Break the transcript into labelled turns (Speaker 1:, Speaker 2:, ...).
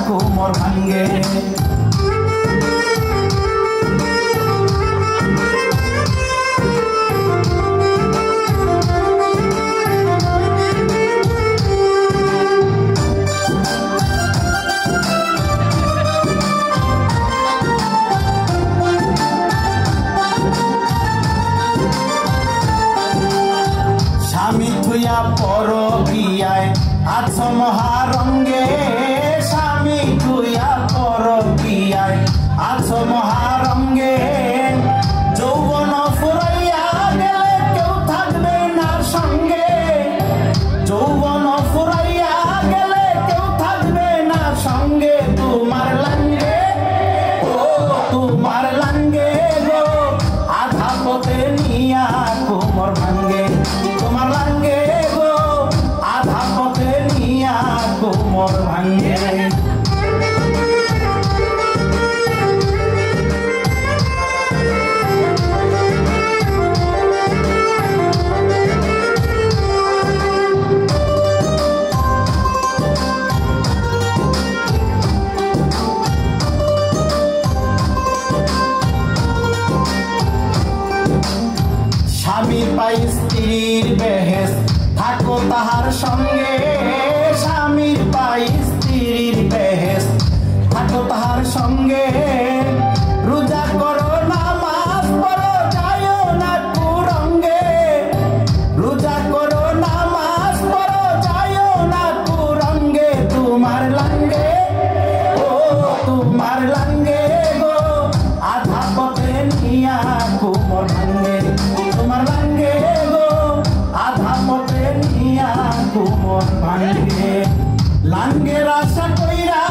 Speaker 1: কোমর ভাঙ্গে স্বামী থুয়া পরকিয়ায় আছো মহারঙ্গে স্বামী থুয়া পরকিয়ায় আছো মহারঙ্গে যৌবন ফুরাইয়া গেলে কেউ থাকবে না সঙ্গে যৌবন ফুরাইয়া গেলে কেউ থাকবে না সঙ্গে তোমার লাঙ্গে ও তোমার লাঙ্গে গো আধা পথে নিয়া কোমর ভাঙ্গে তোমার লাঙ্গে গো আধা পথে নিয়া কোমর ভাঙ্গে স্বামী পাই স্ত্রীর বেহেস থাকো তাহার সঙ্গে স্বামীর পাই স্ত্রীর বেহেস থাকো তাহার সঙ্গে রোজা করো নামাজ পড়ো যায়ও না কুরঙ্গে রোজা করো নামাজ পড়ো যায়ও না কুরঙ্গে তোমার লাঙ্গে ও তোমার লাঙ্গে গো আধা পথে নিয়া কোমর ভাঙ্গে তোমার লাঙ্গে গো আধা পথে নিয়া কোমর ভাঙ্গে লাঙ্গের আশা কইরা